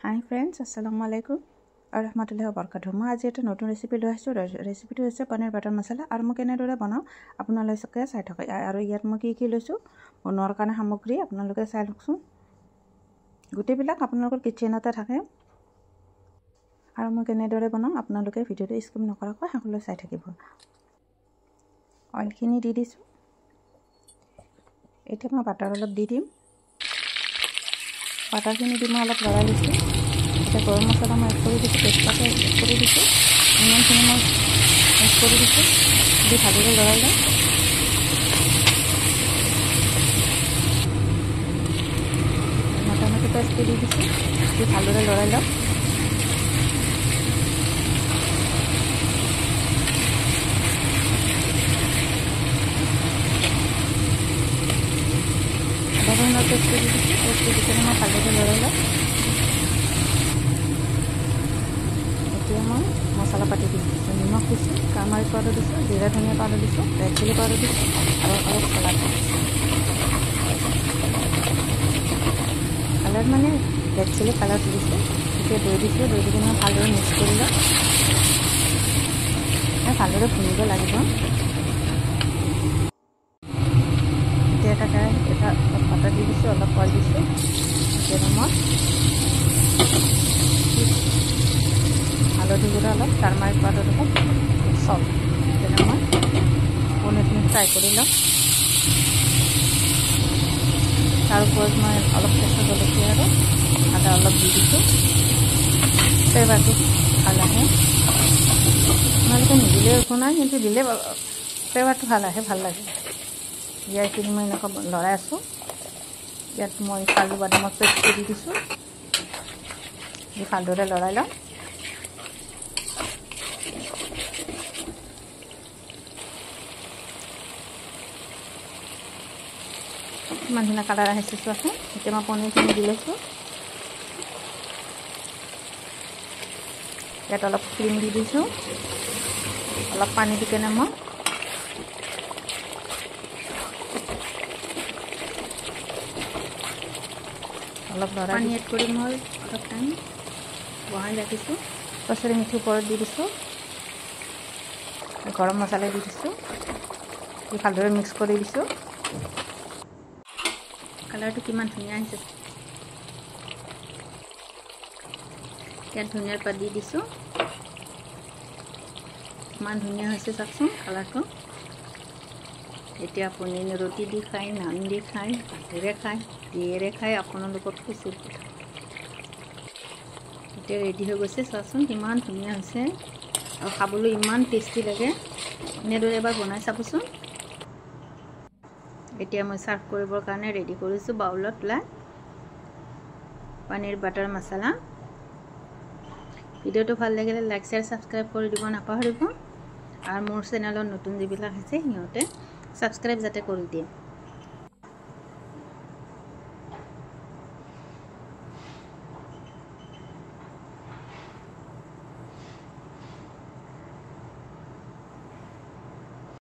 Hi friends अस्सलामु अलैकुम और रहमतुल्लाहि व बरकातुहू। मैं आज एक नतुन रेसिपि लै आइছোঁ। रेसिपिটো হৈছে पनीर बाटार मसाला और मैं केनेदरे बनाओ आपनालोके चाइ थाक। और इयात मैं कि लैছোঁ बनोৱাৰ কাৰণে सामग्री आपनालोके चाइ लकचोन। गोटेइबिलाक आपनालोকৰ किचेनते थाके और मैं केनेदरे बनाओ आपनालोके भिडिओটো स्किप नकराকৈ শেষলৈ চাই থাকিব। অইলখিনি দি দিছোঁ। এতিয়া মই বাটাৰ অলপ দি দিম। বাটাৰখিনি দি মই অলপ লৰাই লৈছোঁ। এতিয়া গৰম মছলা মই এড কৰি দিছোঁ, তেজপাত এড কৰি দিছোঁ, ইমানখিনি মই এড কৰি দিছোঁ। দি ভালদৰে লৰাই লওঁ। মোটামুটি পেষ্ট দি দিছোঁ, দি ভালদৰে লৰাই লওঁ। पेस्ट कर दीजिए। पेस्ट के मैं भालदरे लड़ाई लूँ। मैं मसला पाती दी निमख दी कामारी पाउडर दी जीरा धनिया पाउडर दी रेड चिली पाउडर दी और अलग कलर कलर माने रेड चिली कलर दी दई दी दई दी मैं भालदरे मिक्स कर लूँ। मैं भालदरे भुनिब लगे এটা পাতা দি দিছোঁ, অলপ কল দিছোঁ। এতিয়া মই হালধি গুড়া অলপ, টাৰ্মাৰিক পাউডাৰ অলপ, চল্ট এতিয়া মই পনীৰখিনি ফ্ৰাই কৰি লওঁ। তাৰ ওপৰত মই অলপ কেঁচা জলকীয়া আৰু আদা অলপ দি দিছোঁ। ফ্লেভাৰটো ভাল আহে। আপোনালোকে নিদিলেও একো নাই, কিন্তু দিলে ফ্লেভাৰটো ভাল আহে, ভাল লাগে। ইয়াৰখিনি মই এনেকৈ লৰাই আছোঁ। ইয়াত মই কাজু বাদামৰ পেষ্টটো দি দিছোঁ। দি ভালদৰে লৰাই লওঁ। ইমান ধুনীয়া কালাৰ আহিছে চোৱাচোন। এতিয়া মই পনীৰখিনি দি লৈছোঁ। ইয়াত অলপ ক্ৰীম দি দিছোঁ, অলপ পানী দি কেনে মই অলপ লৰাই পানী এড কৰি মই অলপ টাইম বহাই ৰাখিছোঁ। কচুৰি মেথি ওপৰত দি দিছোঁ, গৰম মছলা দি দিছোঁ, দি ভালদৰে মিক্স কৰি দিছোঁ। কালাৰটো কিমান ধুনীয়া আহিছে। ইয়াত ধনিয়াৰ পাত দি দিছোঁ। ইমান ধুনীয়া হৈছে চাওকচোন কালাৰটো। এতিয়া আপুনি ৰুটি দি খায়, নান দি খায়, ভাতেৰে খায়, যিয়েৰে খায়, আপোনালোকৰ খুচিৰ কথা। এতিয়া ৰেডি হৈ গৈছে চাওকচোন কিমান ধুনীয়া হৈছে আৰু খাবলৈ ইমান টেষ্টি লাগে। এনেদৰে এবাৰ বনাই চাবচোন। এতিয়া মই সাৰ্ভ কৰিবৰ কাৰণে ৰেডি কৰিছোঁ বাউলত লাই পনীৰ বাটাৰ মছলা। ভিডিঅ'টো ভাল লাগিলে লাইক শ্বেয়াৰ সাবস্ক্ৰাইব কৰি দিব নাপাহৰিব। আৰু মোৰ চেনেলত নতুন যিবিলাক আছে সিহঁতে সাবস্ক্ৰাইব যাতে কৰি দিয়ে।